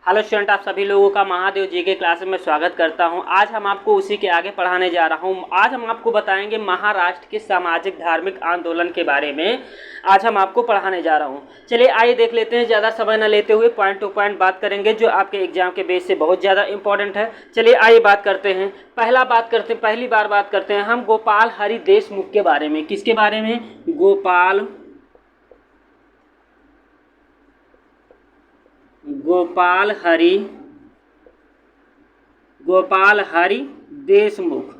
Hello student, आप सभी लोगों का महादेव जी के क्लास में स्वागत करता हूं। आज हम आपको उसी के आगे पढ़ाने जा रहा हूं। आज हम आपको बताएंगे महाराष्ट्र के सामाजिक धार्मिक आंदोलन के बारे में। आज हम आपको पढ़ाने जा रहा हूं। चलिए आइए देख लेते हैं। ज़्यादा समय न लेते हुए पॉइंट टू पॉइंट बात करेंगे जो आपके एग्जाम के बेस से बहुत ज़्यादा इंपॉर्टेंट है। चलिए आइए बात करते हैं। पहली बार बात करते हैं हम गोपाल हरि देशमुख के बारे में। किसके बारे में? गोपाल हरि देशमुख।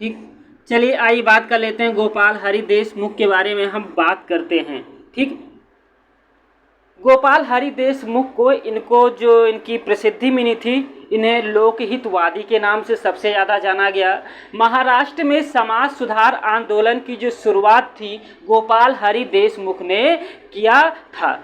ठीक, चलिए आइए बात कर लेते हैं। गोपाल हरि देशमुख के बारे में हम बात करते हैं। ठीक, गोपाल हरि देशमुख को इनकी प्रसिद्धि मिली थी, इन्हें लोकहितवादी के नाम से सबसे ज़्यादा जाना गया। महाराष्ट्र में समाज सुधार आंदोलन की जो शुरुआत थी गोपाल हरि देशमुख ने किया था।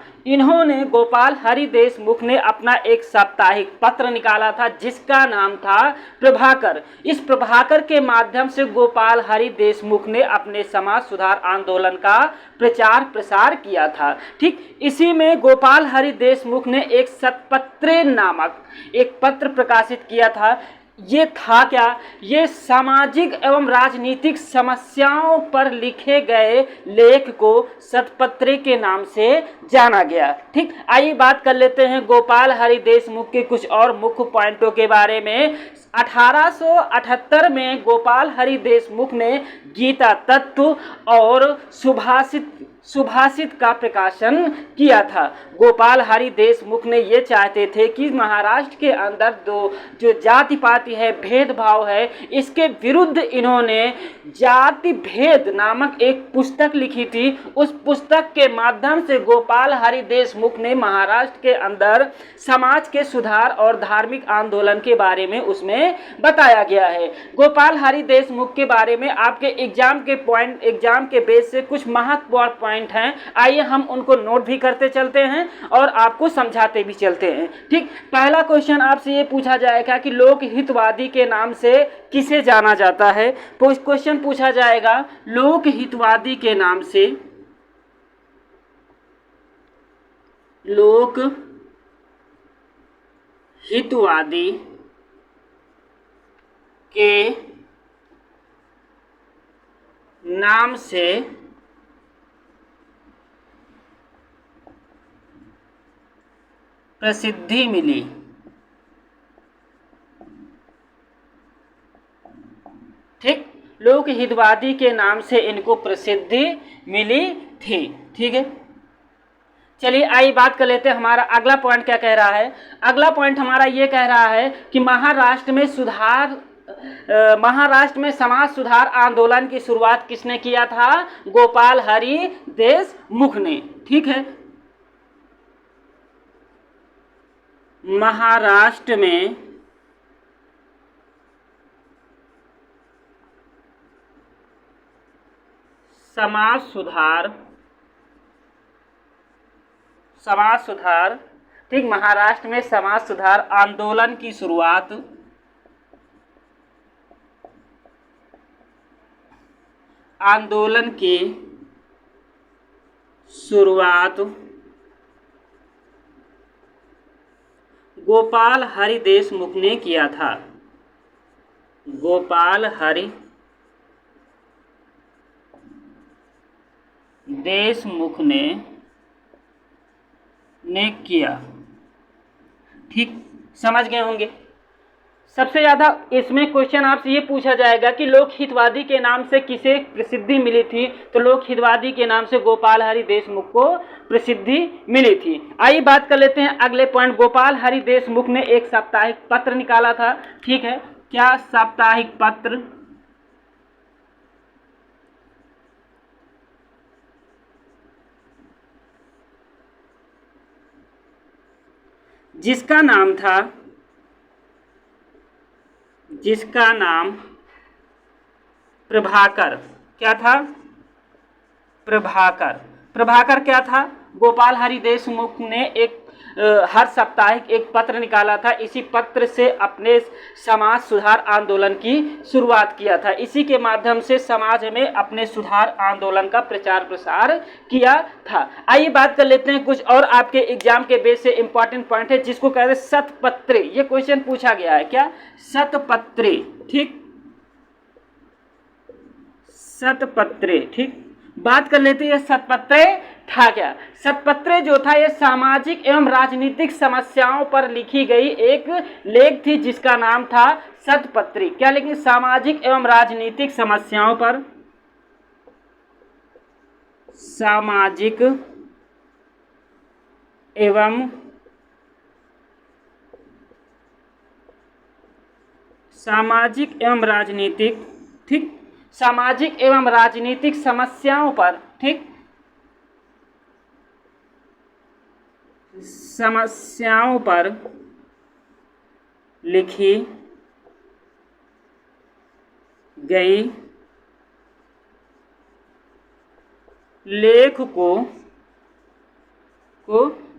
गोपाल हरि देशमुख ने अपना एक साप्ताहिक पत्र निकाला था जिसका नाम था प्रभाकर। इस प्रभाकर के माध्यम से गोपाल हरि देशमुख ने अपने समाज सुधार आंदोलन का प्रचार प्रसार किया था। ठीक, इसी में गोपाल हरि देशमुख ने एक शतपत्रे नामक एक पत्र प्रकाशित किया था। ये था क्या? ये सामाजिक एवं राजनीतिक समस्याओं पर लिखे गए लेख को शतपत्रे के नाम से जाना गया। ठीक, आइए बात कर लेते हैं गोपाल हरि देशमुख के कुछ और मुख्य पॉइंटों के बारे में। 1878 में गोपाल हरि देशमुख ने गीता तत्व और सुभाषित का प्रकाशन किया था। गोपाल हरि देशमुख ने ये चाहते थे कि महाराष्ट्र के अंदर जो जाति पाति है, भेदभाव है, इसके विरुद्ध इन्होंने जाति भेद नामक एक पुस्तक लिखी थी। उस पुस्तक के माध्यम से गोपाल हरि देशमुख ने महाराष्ट्र के अंदर समाज के सुधार और धार्मिक आंदोलन के बारे में उसमें बताया गया है। गोपाल हरि देशमुख के बारे में आपके एग्जाम के बेस से कुछ महत्वपूर्ण पॉइंट हैं। आइए हम उनको नोट भी करते चलते हैं और आपको समझाते भी चलते हैं। ठीक, पहला क्वेश्चन आपसे ये पूछा जाएगा कि लोकहितवादी के नाम से किसे जाना जाता है। क्वेश्चन पूछा जाएगा लोकहितवादी के नाम से, लोकहितवादी के नाम से प्रसिद्धि मिली। ठीक, लोकहितवादी के नाम से इनको प्रसिद्धि मिली थी। ठीक है, चलिए आइए बात कर लेते हैं। हमारा अगला पॉइंट क्या कह रहा है? अगला पॉइंट हमारा ये कह रहा है कि महाराष्ट्र में समाज सुधार आंदोलन की शुरुआत किसने किया था? गोपाल हरि देशमुख ने। ठीक है, महाराष्ट्र में समाज सुधार ठीक, महाराष्ट्र में समाज सुधार आंदोलन की शुरुआत गोपाल हरि देशमुख ने किया था। गोपाल हरि देशमुख ने किया। ठीक, समझ गए होंगे। सबसे ज़्यादा इसमें क्वेश्चन आपसे ये पूछा जाएगा कि लोकहितवादी के नाम से किसे प्रसिद्धि मिली थी, तो लोकहितवादी के नाम से गोपाल हरि देशमुख को प्रसिद्धि मिली थी। आइए बात कर लेते हैं अगले पॉइंट। गोपाल हरि देशमुख ने एक साप्ताहिक पत्र निकाला था। ठीक है, क्या साप्ताहिक पत्र? जिसका नाम प्रभाकर। क्या था? प्रभाकर क्या था? गोपाल हरि देशमुख ने एक हर साप्ताहिक एक पत्र निकाला था। इसी पत्र से अपने समाज सुधार आंदोलन की शुरुआत किया था। इसी के माध्यम से समाज में अपने सुधार आंदोलन का प्रचार प्रसार किया था। आइए बात कर लेते हैं कुछ और आपके एग्जाम के बेस से इंपॉर्टेंट पॉइंट है, जिसको कहते हैं शतपत्रे। ये क्वेश्चन पूछा गया है, क्या? शतपत्रे, ठीक, शतपत्रे, ठीक। बात कर लेते हैं शतपत्रे था क्या। शतपत्रे जो था ये सामाजिक एवं राजनीतिक समस्याओं पर लिखी गई एक लेख थी, जिसका नाम था शतपत्री। क्या लिखी? सामाजिक एवं राजनीतिक समस्याओं पर, सामाजिक एवं राजनीतिक, ठीक, सामाजिक एवं राजनीतिक समस्याओं पर, ठीक, समस्याओं पर लिखी गई लेख को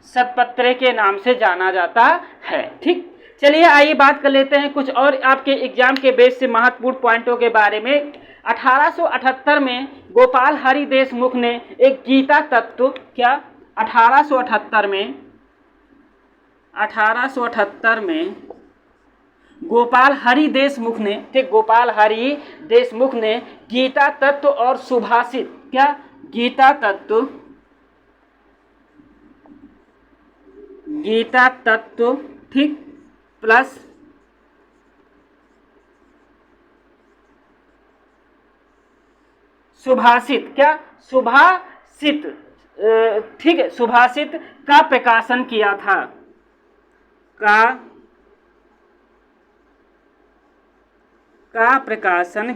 शतपत्रे के नाम से जाना जाता है, ठीक। चलिए आइए बात कर लेते हैं कुछ और आपके एग्जाम के बेस से महत्वपूर्ण पॉइंटों के बारे में। 1878 में गोपाल हरि देशमुख ने एक गीता तत्व, क्या? 1878 में गोपाल हरि देशमुख ने, ठीक, गोपाल हरि देशमुख ने गीता तत्व और सुभाषित, क्या? गीता तत्व, ठीक, प्लस सुभाषित, क्या? सुभाषित, ठीक है, सुभाषित का प्रकाशन किया था, का प्रकाशन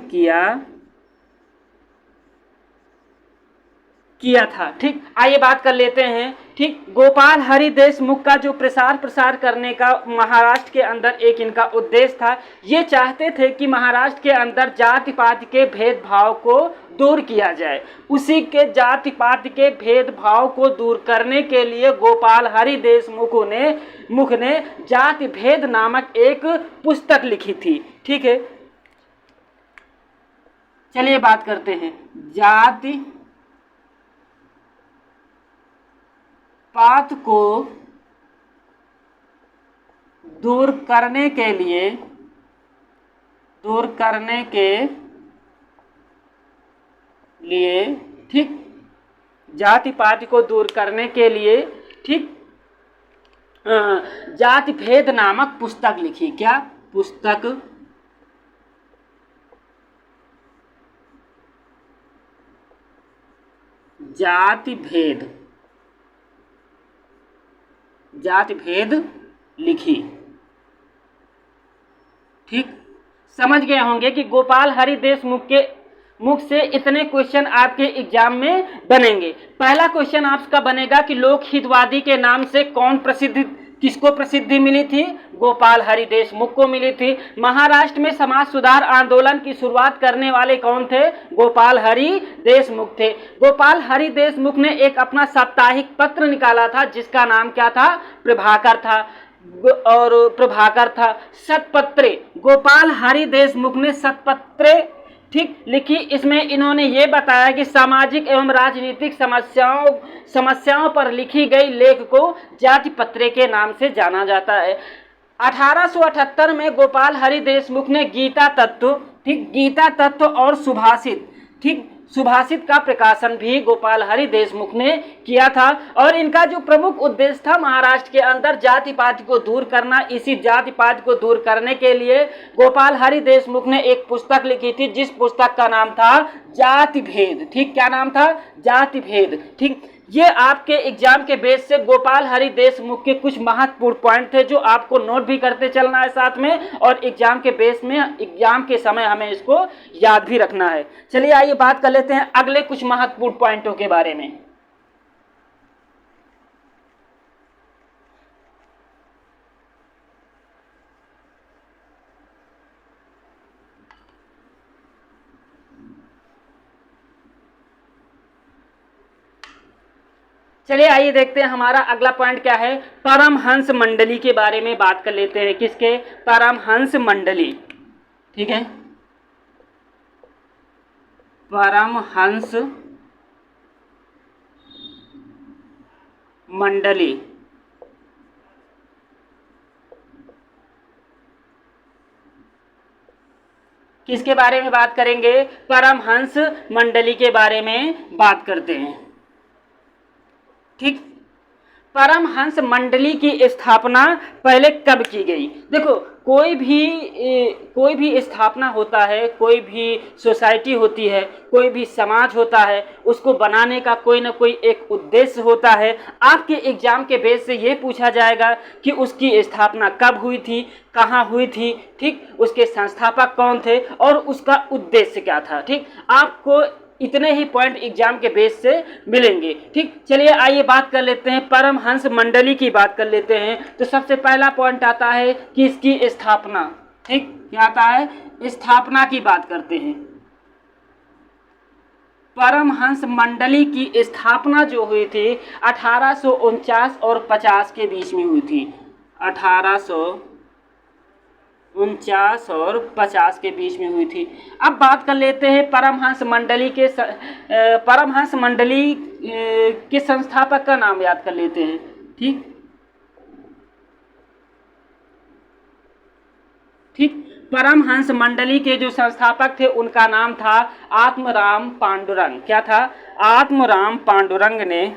किया था, ठीक। आइए बात कर लेते हैं, ठीक। गोपाल हरि देशमुख का जो प्रसार करने का महाराष्ट्र के अंदर एक इनका उद्देश्य था। ये चाहते थे कि महाराष्ट्र के अंदर जाति पाति के भेदभाव को दूर किया जाए। उसी के जाति पाति के भेदभाव को दूर करने के लिए गोपाल हरि देशमुख ने जाति भेद नामक एक पुस्तक लिखी थी, ठीक है। चलिए बात करते हैं जाति पात को दूर करने के लिए, ठीक, जाति पाति को दूर करने के लिए, ठीक, जाति भेद नामक पुस्तक लिखी। क्या पुस्तक? जाति भेद लिखी, ठीक। समझ गए होंगे कि गोपाल हरि देशमुख के मुख से इतने क्वेश्चन आपके एग्जाम में बनेंगे। पहला क्वेश्चन आपका बनेगा कि लोकहितवादी के नाम से किसको प्रसिद्धि मिली थी? गोपाल हरि देशमुख को मिली थी। महाराष्ट्र में समाज सुधार आंदोलन की शुरुआत करने वाले कौन थे? गोपाल हरि देशमुख थे। गोपाल हरि देशमुख ने एक अपना साप्ताहिक पत्र निकाला था, जिसका नाम क्या था? प्रभाकर था। शतपत्रे, गोपाल हरि देशमुख ने शतपत्रे, ठीक, लिखी। इसमें इन्होंने ये बताया कि सामाजिक एवं राजनीतिक समस्याओं पर लिखी गई लेख को जाति पत्रे के नाम से जाना जाता है। 1878 में गोपाल हरि देशमुख ने गीता तत्व, ठीक, गीता तत्व और सुभाषित, ठीक, सुभाषित का प्रकाशन भी गोपाल हरि देशमुख ने किया था। और इनका जो प्रमुख उद्देश्य था महाराष्ट्र के अंदर जाति पाति को दूर करना। इसी जाति पाति को दूर करने के लिए गोपाल हरि देशमुख ने एक पुस्तक लिखी थी, जिस पुस्तक का नाम था जाति भेद, ठीक, क्या नाम था? जाति भेद, ठीक। ये आपके एग्जाम के बेस से गोपाल हरि देशमुख के कुछ महत्वपूर्ण पॉइंट थे, जो आपको नोट भी करते चलना है साथ में, और एग्जाम के बेस में एग्जाम के समय हमें इसको याद भी रखना है। चलिए आइए बात कर लेते हैं अगले कुछ महत्वपूर्ण पॉइंटों के बारे में। चलिए आइए देखते हैं हमारा अगला पॉइंट क्या है। परमहंस मंडली के बारे में बात कर लेते हैं। किसके? परमहंस मंडली। ठीक है, परमहंस मंडली। किसके बारे में बात करेंगे? परमहंस मंडली के बारे में बात करते हैं। ठीक, परमहंस मंडली की स्थापना पहले कब की गई? देखो, कोई भी स्थापना होता है, कोई भी सोसाइटी होती है, कोई भी समाज होता है, उसको बनाने का कोई ना कोई एक उद्देश्य होता है। आपके एग्जाम के बेस से ये पूछा जाएगा कि उसकी स्थापना कब हुई थी, कहाँ हुई थी, ठीक, उसके संस्थापक कौन थे और उसका उद्देश्य क्या था। ठीक, आपको इतने ही पॉइंट एग्जाम के बेस से मिलेंगे। ठीक, चलिए आइए बात कर लेते हैं, परमहंस मंडली की बात कर लेते हैं। तो सबसे पहला पॉइंट आता है कि इसकी स्थापना। ठीक, क्या आता है? स्थापना की बात करते हैं। परमहंस मंडली की स्थापना जो हुई थी 1849 और 50 के बीच में हुई थी। 1849 और 50 के बीच में हुई थी। अब बात कर लेते हैं परमहंस मंडली के परमहंस मंडली के संस्थापक का नाम याद कर लेते हैं। ठीक ठीक, परमहंस मंडली के जो संस्थापक थे उनका नाम था आत्माराम पांडुरंग। क्या था? आत्माराम पांडुरंग ने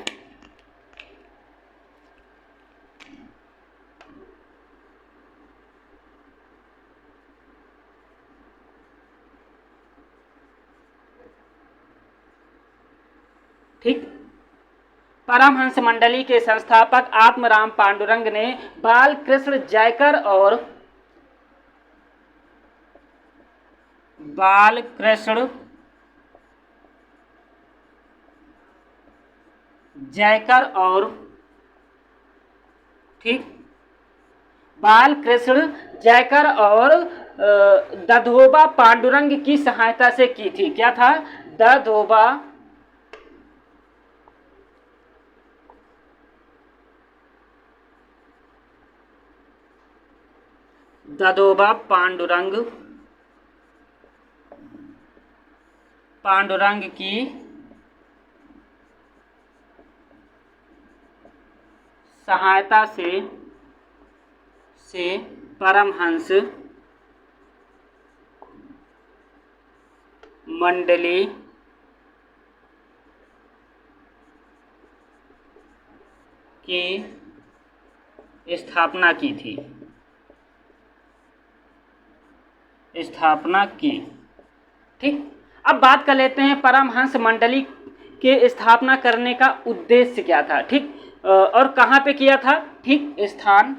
ठीक, परमहंस मंडली के संस्थापक आत्माराम पांडुरंग ने बालकृष्ण जयकर और ठीक, बालकृष्ण जयकर और दधोबा पांडुरंग की सहायता से की थी। क्या था? दधोबा दधोबा पांडुरंग की सहायता से परमहंस मंडली की स्थापना की थी। ठीक, अब बात कर लेते हैं परमहंस मंडली के स्थापना करने का उद्देश्य क्या था। ठीक, और कहाँ पे किया था? ठीक, स्थान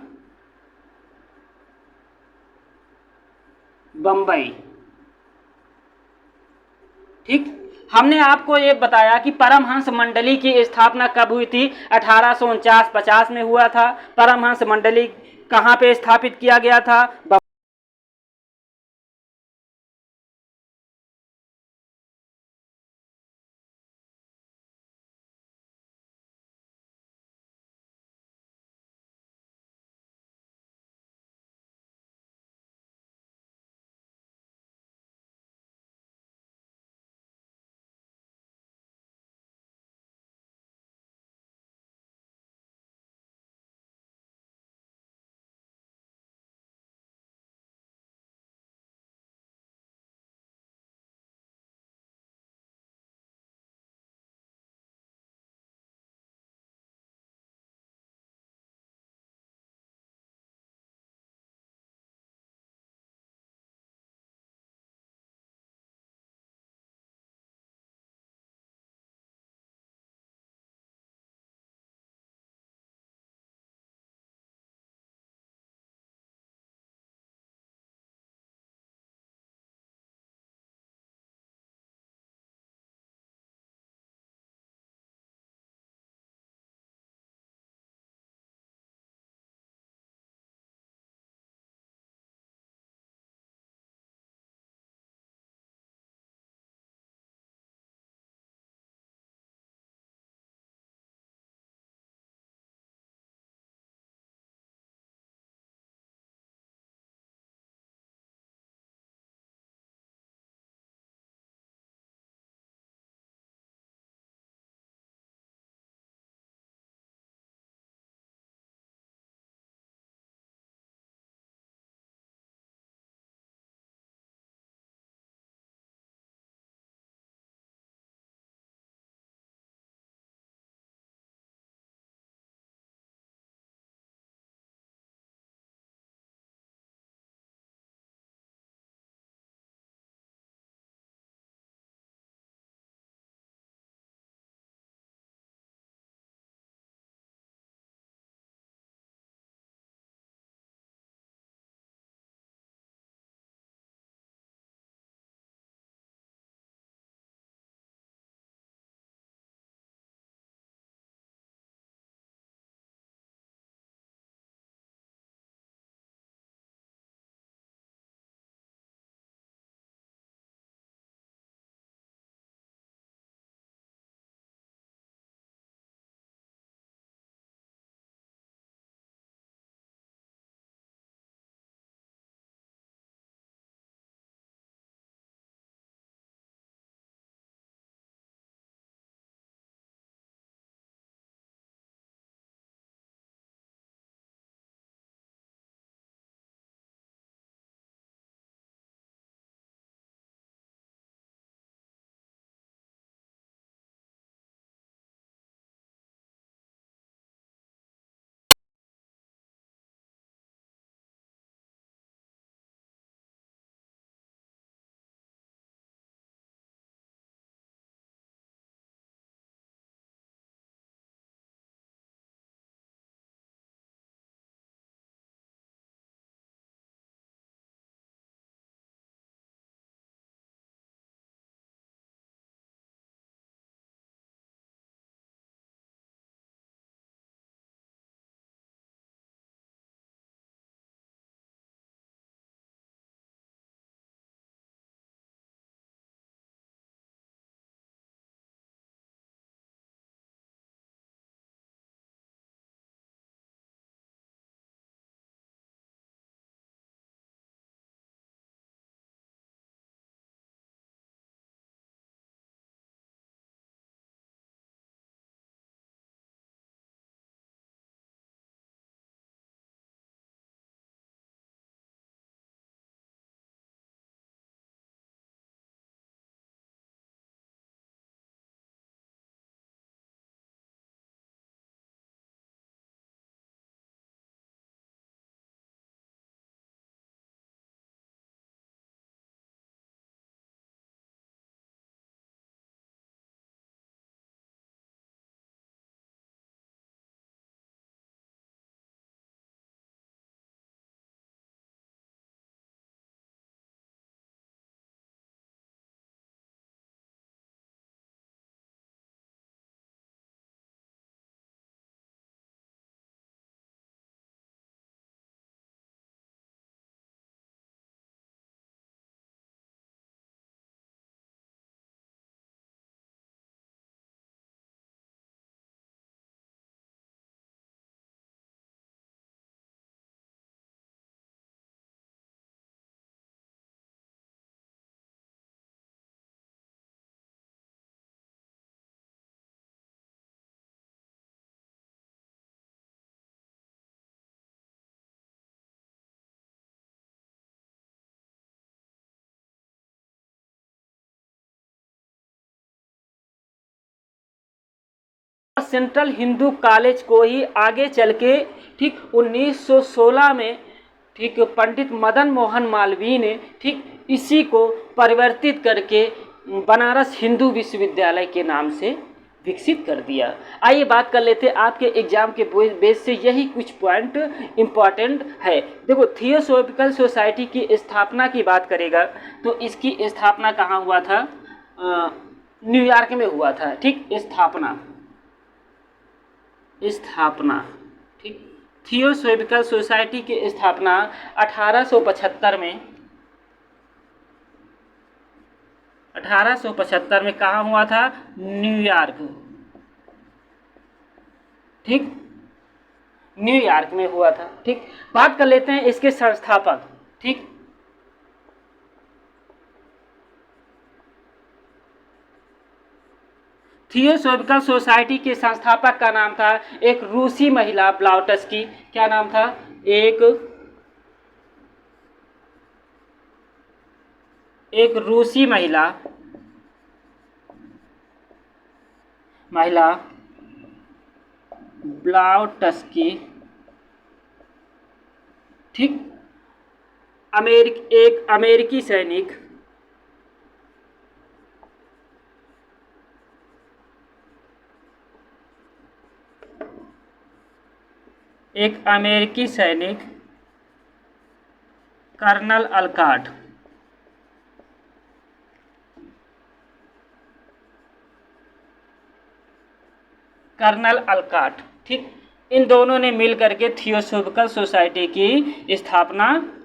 बम्बई। ठीक, हमने आपको ये बताया कि परमहंस मंडली की स्थापना कब हुई थी? 1849-50 में हुआ था। परमहंस मंडली कहाँ पे स्थापित किया गया था? सेंट्रल हिंदू कॉलेज को ही आगे चल के ठीक 1916 में ठीक पंडित मदन मोहन मालवीय ने ठीक इसी को परिवर्तित करके बनारस हिंदू विश्वविद्यालय के नाम से विकसित कर दिया। आइए बात कर लेते हैं आपके एग्जाम के बेस से यही कुछ पॉइंट इम्पॉर्टेंट है। देखो, थियोसॉफिकल सोसाइटी की स्थापना की बात करेगा तो इसकी स्थापना कहाँ हुआ था? न्यूयॉर्क में हुआ था। ठीक, स्थापना ठीक, थियोसॉफिकल सोसाइटी की स्थापना 1875 में कहाँ हुआ था? न्यूयॉर्क। ठीक, न्यूयॉर्क में हुआ था। ठीक, बात कर लेते हैं इसके संस्थापक। ठीक, थियोसॉफिकल सोसाइटी के संस्थापक का नाम था एक रूसी महिला ब्लाउटस्की। क्या नाम था? एक रूसी महिला ब्लाउटस्की। ठीक, एक अमेरिकी सैनिक, कर्नल अलकाट। ठीक, इन दोनों ने मिल करके थियोसॉफिकल सोसाइटी की स्थापना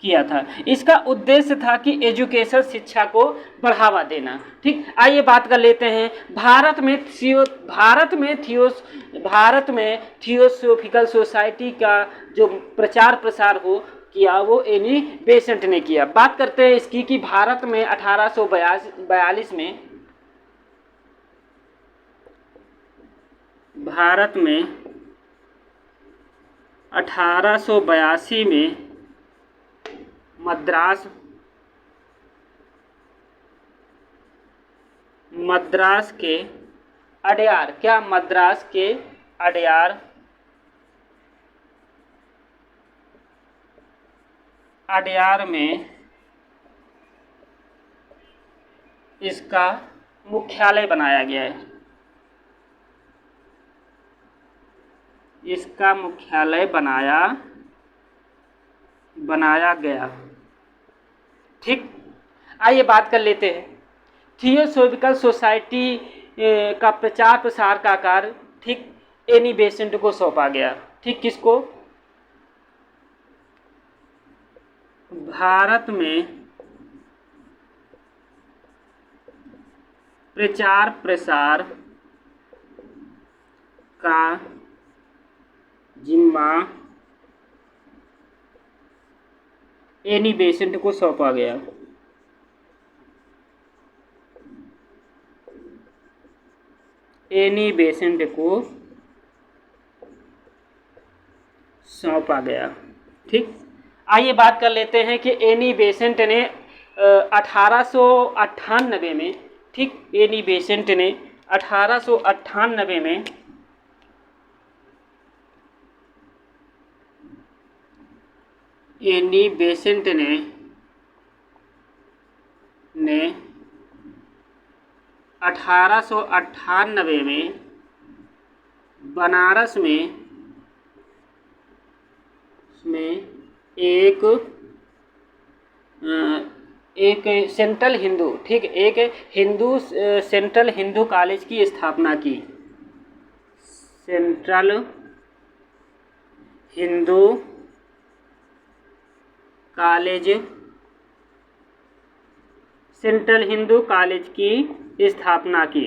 किया था। इसका उद्देश्य था कि एजुकेशन, शिक्षा को बढ़ावा देना। ठीक, आइए बात कर लेते हैं भारत में थियोसॉफिकल सोसाइटी का जो प्रचार प्रसार किया वो एनी बेसेंट ने किया। बात करते हैं इसकी कि भारत में 1842 में मद्रास के अडयार में इसका मुख्यालय बनाया गया है। बनाया गया। ठीक, आइए बात कर लेते हैं थियोसॉफिकल सोसाइटी का प्रचार प्रसार का कार्य ठीक एनी बेसेंट को सौंपा गया। ठीक, किसको? भारत में प्रचार प्रसार का जिम्मा एनी बेसेंट को सौंपा गया। ठीक, आइए बात कर लेते हैं कि एनी बेसेंट ने 1898 में ठीक, एनी बेसेंट ने 1898 में एनी बेसेंट ने 1898 में बनारस में एक सेंट्रल हिंदू ठीक सेंट्रल हिंदू कॉलेज की स्थापना की। सेंट्रल हिंदू कॉलेज की स्थापना की।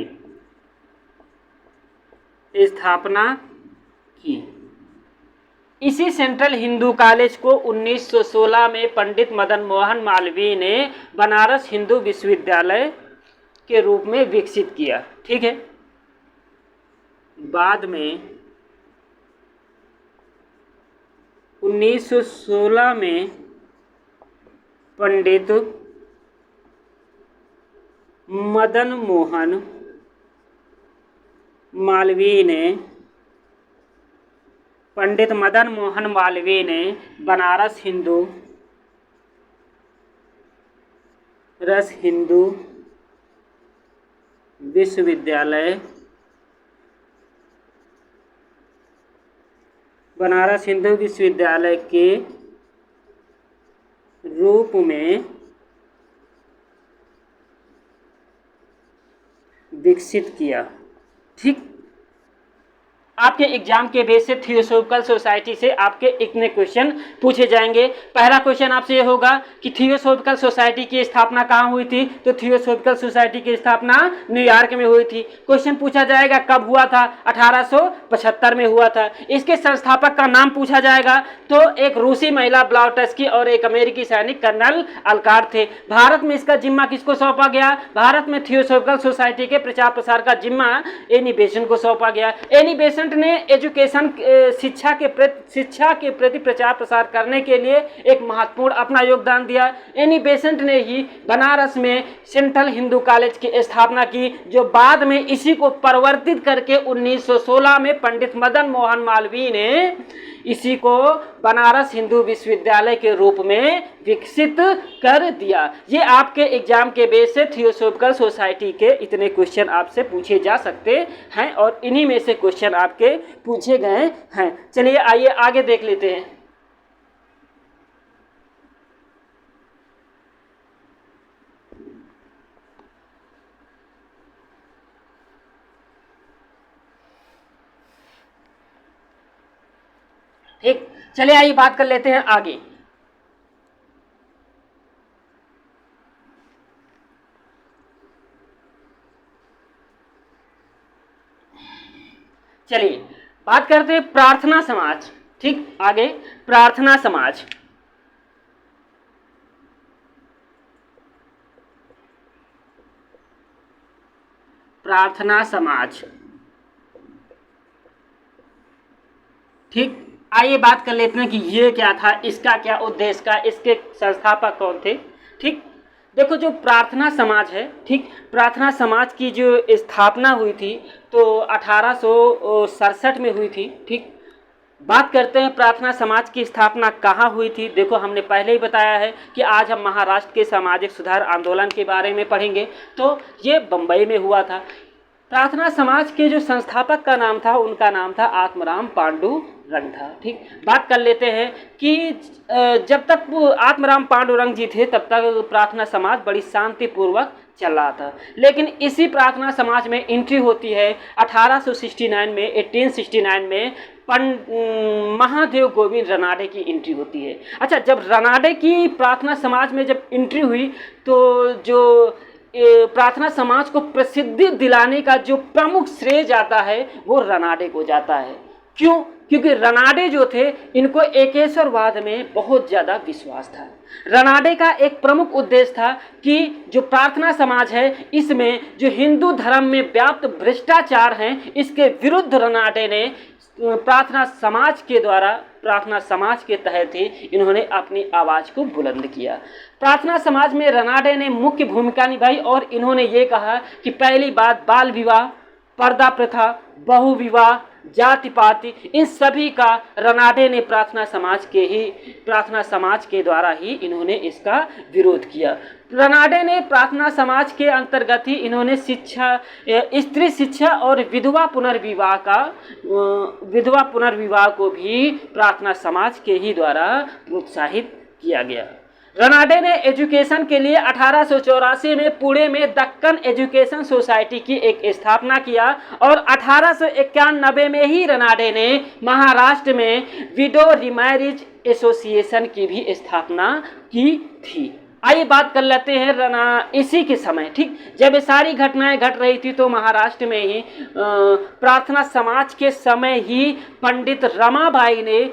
इसी सेंट्रल हिंदू कॉलेज को 1916 में पंडित मदन मोहन मालवीय ने बनारस हिंदू विश्वविद्यालय के रूप में विकसित किया। ठीक है, बाद में 1916 में पंडित मदन मोहन मालवीय ने, पंडित मदन मोहन मालवीय ने बनारस हिंदू विश्वविद्यालय, बनारस हिंदू विश्वविद्यालय के रूप में विकसित किया। ठीक, आपके एग्जाम के बेस से थियोसॉफिकल सोसाइटी से आपके इतने क्वेश्चन पूछे जाएंगे। पहला क्वेश्चन आपसे ये होगा कि थियोसॉफिकल सोसाइटी की स्थापना कहाँ हुई थी, तो थियोसॉफिकल सोसाइटी की स्थापना न्यूयॉर्क में हुई थी। क्वेश्चन पूछा जाएगा कब हुआ था, 1875 में हुआ था। इसके संस्थापक का नाम पूछा जाएगा तो एक रूसी महिला ब्लाउटस्की और एक अमेरिकी सैनिक कर्नल अलकार थे। भारत में इसका जिम्मा किसको सौंपा गया, भारत में थियोसॉफिकल सोसाइटी के प्रचार प्रसार का जिम्मा एनी बेसेंट को सौंपा गया। एनी बेसेंट ने एजुकेशन शिक्षा के प्रति प्रचार प्रसार करने के लिए एक महत्वपूर्ण अपना योगदान दिया। एनी बेसेंट ने ही बनारस में सेंट्रल हिंदू कॉलेज की स्थापना की, जो बाद में इसी को परिवर्तित करके 1916 में पंडित मदन मोहन मालवीय ने इसी को बनारस हिंदू विश्वविद्यालय के रूप में विकसित कर दिया। ये आपके एग्जाम के बेस से थियोसॉफिकल सोसाइटी के इतने क्वेश्चन आपसे पूछे जा सकते हैं और इन्हीं में से क्वेश्चन आपके पूछे गए हैं। चलिए आइए आगे देख लेते हैं। ठीक, चलिए आइए बात कर लेते हैं आगे। चलिए बात करते हैं प्रार्थना समाज। ठीक, आगे प्रार्थना समाज। प्रार्थना समाज, ठीक, आइए बात कर लेते हैं कि ये क्या था, इसका क्या उद्देश्य का, इसके संस्थापक कौन थे। ठीक, देखो जो प्रार्थना समाज है, ठीक, प्रार्थना समाज की जो स्थापना हुई थी तो 1867 में हुई थी। ठीक, बात करते हैं प्रार्थना समाज की स्थापना कहाँ हुई थी। देखो हमने पहले ही बताया है कि आज हम महाराष्ट्र के सामाजिक सुधार आंदोलन के बारे में पढ़ेंगे, तो ये बम्बई में हुआ था। प्रार्थना समाज के जो संस्थापक का नाम था, उनका नाम था आत्माराम पांडुरंग था। ठीक, बात कर लेते हैं कि जब तक वो आत्माराम पांडुरंग जी थे तब तक प्रार्थना समाज बड़ी शांतिपूर्वक चल रहा था। लेकिन इसी प्रार्थना समाज में एंट्री होती है 1869 में महादेव गोविंद रनाडे की एंट्री होती है। अच्छा, जब रनाडे की प्रार्थना समाज में जब एंट्री हुई तो जो प्रार्थना समाज को प्रसिद्धि दिलाने का जो प्रमुख श्रेय जाता है वो रनाडे को जाता है। क्यों? क्योंकि रनाडे जो थे इनको एकेश्वरवाद में बहुत ज़्यादा विश्वास था। रनाडे का एक प्रमुख उद्देश्य था कि जो प्रार्थना समाज है इसमें जो हिंदू धर्म में व्याप्त भ्रष्टाचार हैं, इसके विरुद्ध रनाडे ने प्रार्थना समाज के द्वारा, प्रार्थना समाज के तहत ही इन्होंने अपनी आवाज़ को बुलंद किया। प्रार्थना समाज में रनाडे ने मुख्य भूमिका निभाई और इन्होंने ये कहा कि पहली बात बाल विवाह, पर्दा प्रथा, बहु विवाह, जाति पाति, इन सभी का रनाडे ने प्रार्थना समाज के द्वारा ही इन्होंने इसका विरोध किया। रनाडे ने प्रार्थना समाज के अंतर्गत ही इन्होंने शिक्षा, स्त्री शिक्षा और विधवा पुनर्विवाह को भी प्रार्थना समाज के ही द्वारा प्रोत्साहित किया गया। रनाडे ने एजुकेशन के लिए 1884 में पुणे में दक्कन एजुकेशन सोसाइटी की एक स्थापना किया और 1891 में ही रनाडे ने महाराष्ट्र में विडो रिमैरिज एसोसिएशन की भी स्थापना की थी। आइए बात कर लेते हैं इसी के समय, ठीक, जब ये सारी घटनाएं घट रही थी तो महाराष्ट्र में ही प्रार्थना समाज के समय ही पंडित रमाबाई ने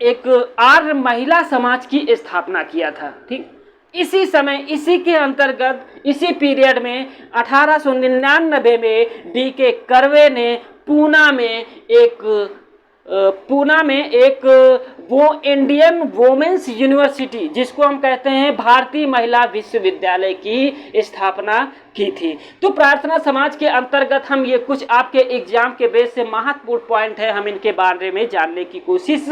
एक आर्य महिला समाज की स्थापना किया था। ठीक, इसी समय, इसी के अंतर्गत, इसी पीरियड में 1899 में D.K. कर्वे ने पूना में एक वो इंडियन वुमेन्स यूनिवर्सिटी, जिसको हम कहते हैं भारतीय महिला विश्वविद्यालय की स्थापना की थी। तो प्रार्थना समाज के अंतर्गत हम ये कुछ आपके एग्जाम के बेस से महत्वपूर्ण पॉइंट है, हम इनके बारे में जानने की कोशिश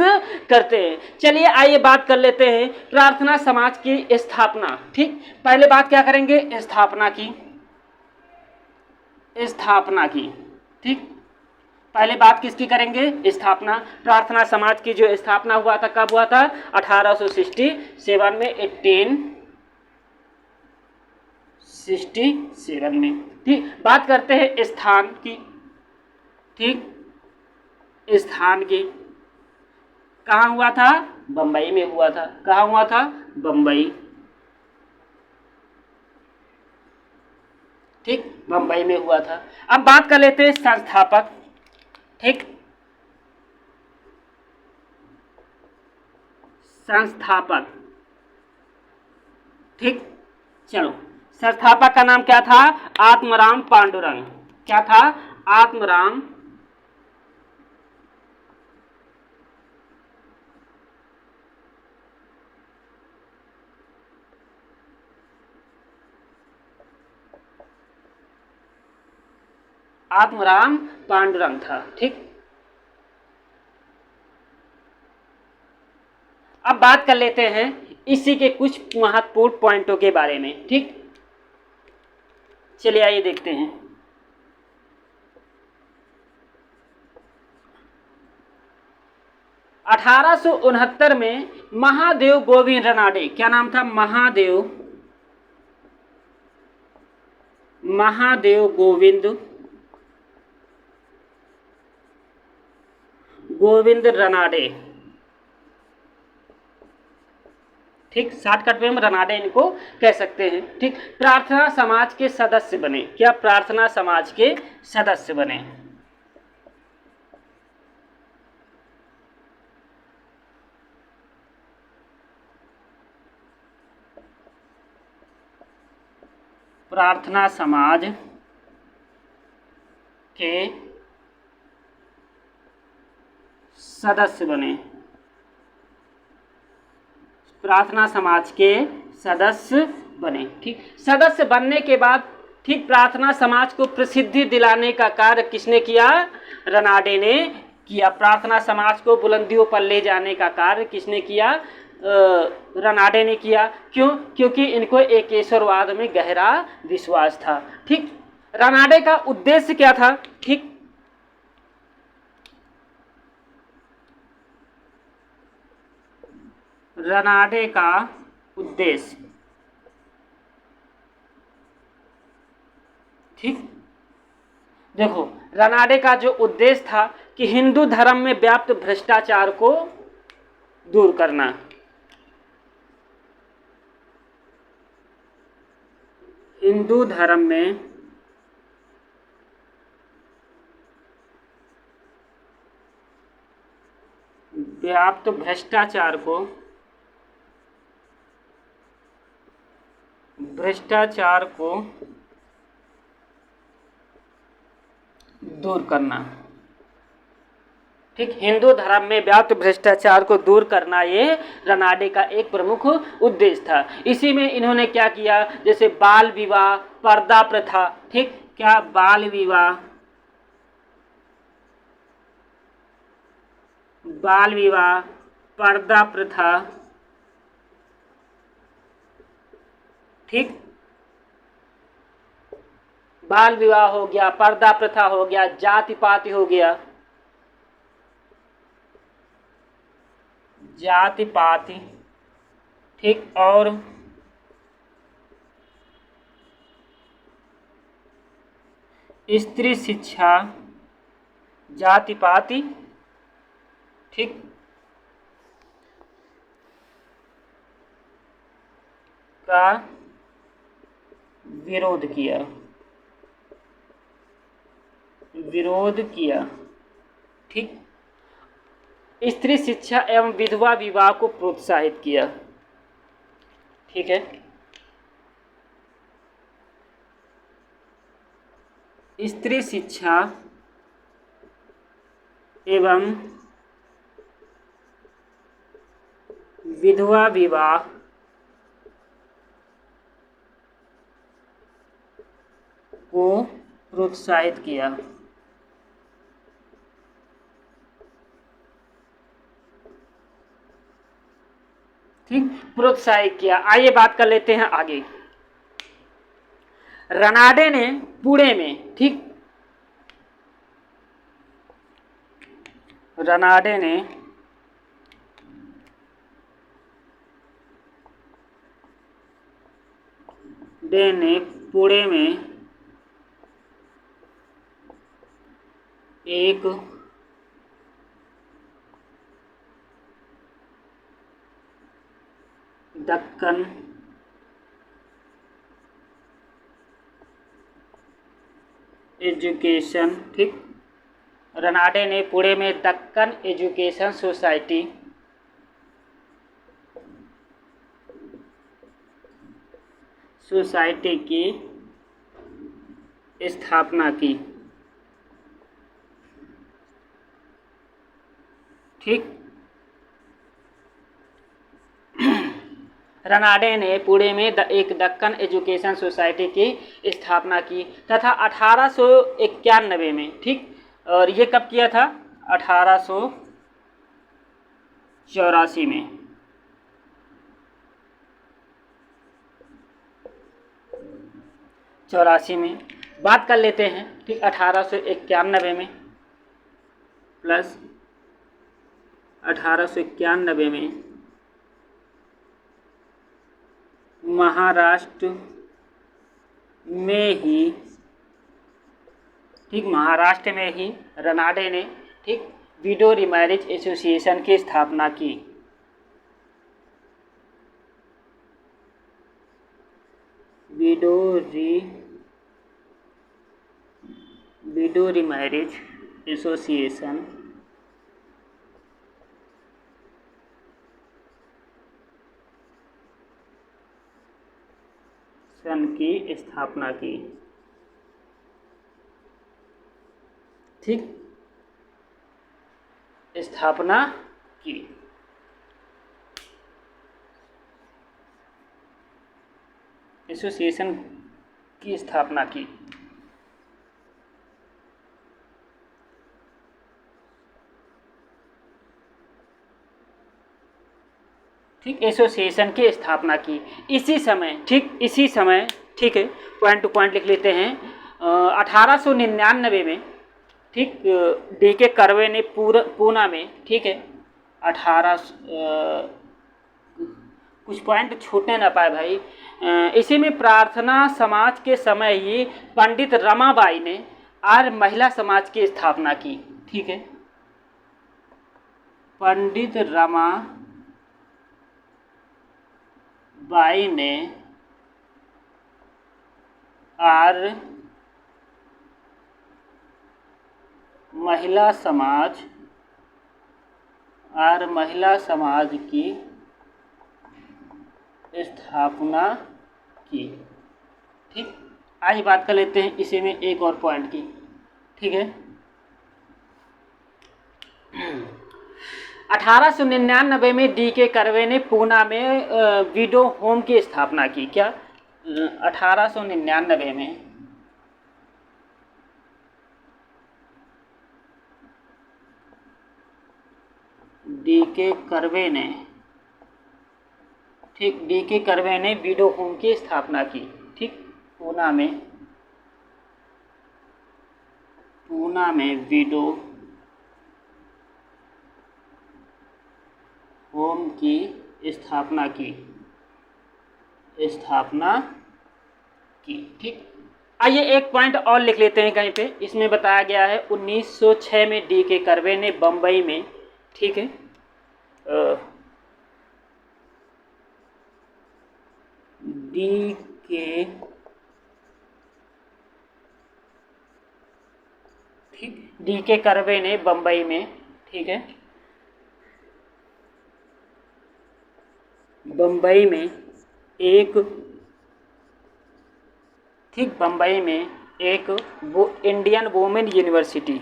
करते हैं। चलिए आइए बात कर लेते हैं प्रार्थना समाज की स्थापना। ठीक, पहले बात क्या करेंगे, स्थापना की। ठीक, पहले बात किसकी करेंगे, स्थापना। प्रार्थना समाज की जो स्थापना हुआ था, कब हुआ था, 1867 में, 1867 में। ठीक, बात करते हैं स्थान की। ठीक, स्थान की, कहाँ हुआ था, बंबई में हुआ था। कहाँ हुआ था, बंबई। ठीक, बंबई में हुआ था। अब बात कर लेते हैं संस्थापक। ठीक, संस्थापक। ठीक, चलो, संस्थापक का नाम क्या था, आत्माराम पांडुरंग। क्या था, आत्माराम पांडुरंग था। ठीक, अब बात कर लेते हैं इसी के कुछ महत्वपूर्ण पॉइंटों के बारे में। ठीक, चलिए आइए देखते हैं। अठारह में महादेव गोविंद रनाडे, क्या नाम था, महादेव गोविंद रनाडे। ठीक, शॉर्टकट में हम रनाडे इनको कह सकते हैं। ठीक, प्रार्थना समाज के सदस्य बने। क्या, प्रार्थना समाज के सदस्य बने। प्रार्थना समाज के सदस्य बने। प्रार्थना समाज के सदस्य बने। ठीक, सदस्य बनने के बाद, ठीक, प्रार्थना समाज को प्रसिद्धि दिलाने का कार्य किसने किया, रनाडे ने किया। प्रार्थना समाज को बुलंदियों पर ले जाने का कार्य किसने किया, रनाडे ने किया। क्यों, क्योंकि इनको एकेश्वरवाद में गहरा विश्वास था। ठीक, रनाडे का उद्देश्य क्या था। ठीक, रनाडे का उद्देश्य, ठीक, देखो, रनाडे का जो उद्देश्य था कि हिंदू धर्म में व्याप्त भ्रष्टाचार को दूर करना। हिंदू धर्म में व्याप्त भ्रष्टाचार को दूर करना। ठीक, हिंदू धर्म में व्याप्त भ्रष्टाचार को दूर करना ये रनाडे का एक प्रमुख उद्देश्य था। इसी में इन्होंने क्या किया, जैसे बाल विवाह, पर्दा प्रथा। ठीक, क्या, बाल विवाह, पर्दा प्रथा। ठीक, बाल विवाह हो गया, पर्दा प्रथा हो गया, जाति पाति हो गया, जाति पाति। ठीक, और स्त्री शिक्षा, जाति पाति। ठीक, का विरोध किया। ठीक, स्त्री शिक्षा एवं विधवा विवाह को प्रोत्साहित किया। ठीक है, स्त्री शिक्षा एवं विधवा विवाह को प्रोत्साहित किया। ठीक, प्रोत्साहित किया। आइए बात कर लेते हैं आगे। रनाडे ने पुणे में, ठीक, रनाडे ने पुणे में एक दक्कन एजुकेशन, ठीक, रनाडे ने पुणे में दक्कन एजुकेशन सोसाइटी की स्थापना की। ठीक, रनाडे ने पुणे में एक दक्कन एजुकेशन सोसाइटी की स्थापना की तथा 1891 में, ठीक, और ये कब किया था? 1884 में। बात कर लेते हैं, ठीक, 1891 में प्लस 1891 में महाराष्ट्र में ही, ठीक, महाराष्ट्र में ही रनाडे ने, ठीक, विडो रीमैरिज एसोसिएशन की स्थापना की। विडो रीमैरिज एसोसिएशन की स्थापना की। ठीक, स्थापना की। एसोसिएशन की स्थापना की। ठीक, एसोसिएशन की स्थापना की। इसी समय, ठीक, इसी समय, ठीक है, पॉइंट टू पॉइंट लिख लेते हैं। 1899 में, ठीक, डी.के. कर्वे ने पूना में, ठीक है, 18 कुछ पॉइंट छूटने ना पाए भाई। इसी में प्रार्थना समाज के समय ही पंडित रमाबाई ने आर्य महिला समाज की स्थापना की। ठीक है, पंडित रमाबाई ने आर्य महिला समाज की स्थापना की। ठीक, आज बात कर लेते हैं इसी में एक और पॉइंट की। ठीक है, 1899 में डी.के. कर्वे ने पूना में विडो होम की स्थापना की। क्या? 1899 में डी.के. कर्वे ने, ठीक, डी.के. कर्वे ने विडो होम की स्थापना की। ठीक, पूना में विडो होम की स्थापना की। ठीक, आइए एक पॉइंट और लिख लेते हैं कहीं पे। इसमें बताया गया है 1906 में डी.के. कर्वे ने बम्बई में, ठीक है, डी.के. कर्वे ने बम्बई में, ठीक है, बम्बई में एक, ठीक, बम्बई में एक इंडियन वुमेन यूनिवर्सिटी,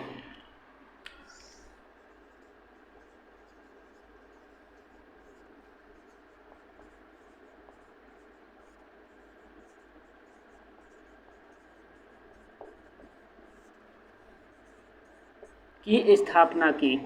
की स्थापना की।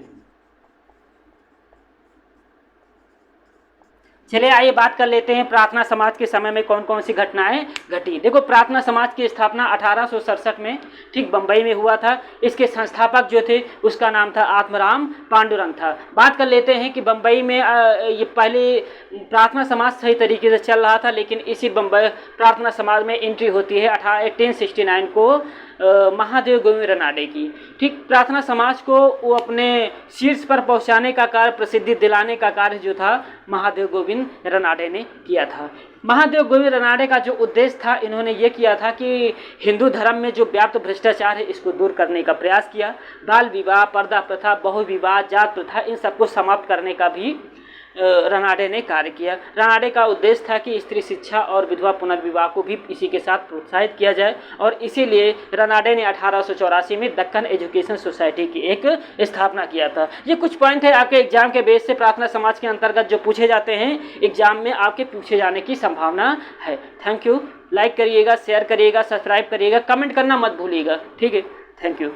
चलिए आइए बात कर लेते हैं प्रार्थना समाज के समय में कौन कौन सी घटनाएं घटी। देखो, प्रार्थना समाज की स्थापना 1867 में ठीक बम्बई में हुआ था। इसके संस्थापक जो थे उसका नाम था आत्माराम पांडुरंग था। बात कर लेते हैं कि बम्बई में ये पहले प्रार्थना समाज सही तरीके से चल रहा था, लेकिन इसी बम्बई प्रार्थना समाज में एंट्री होती है 1869 को महादेव गोविंद रनाडे की। ठीक, प्रार्थना समाज को वो अपने शीर्ष पर पहुंचाने का कार्य, प्रसिद्धि दिलाने का कार्य जो था महादेव गोविंद रनाडे ने किया था। महादेव गोविंद रनाडे का जो उद्देश्य था, इन्होंने ये किया था कि हिंदू धर्म में जो व्याप्त भ्रष्टाचार है इसको दूर करने का प्रयास किया। बाल विवाह, पर्दा प्रथा, बहुविवाह, जात प्रथा, इन सबको समाप्त करने का भी रनाडे ने कार्य किया। रनाडे का उद्देश्य था कि स्त्री शिक्षा और विधवा पुनर्विवाह को भी इसी के साथ प्रोत्साहित किया जाए, और इसीलिए रनाडे ने 1884 में दक्कन एजुकेशन सोसाइटी की एक स्थापना किया था। ये कुछ पॉइंट है आपके एग्जाम के बेस से प्रार्थना समाज के अंतर्गत जो पूछे जाते हैं, एग्जाम में आपके पूछे जाने की संभावना है। Thank you. लाइक करिएगा, शेयर करिएगा, सब्सक्राइब करिएगा, कमेंट करना मत भूलिएगा। ठीक है, थैंक यू।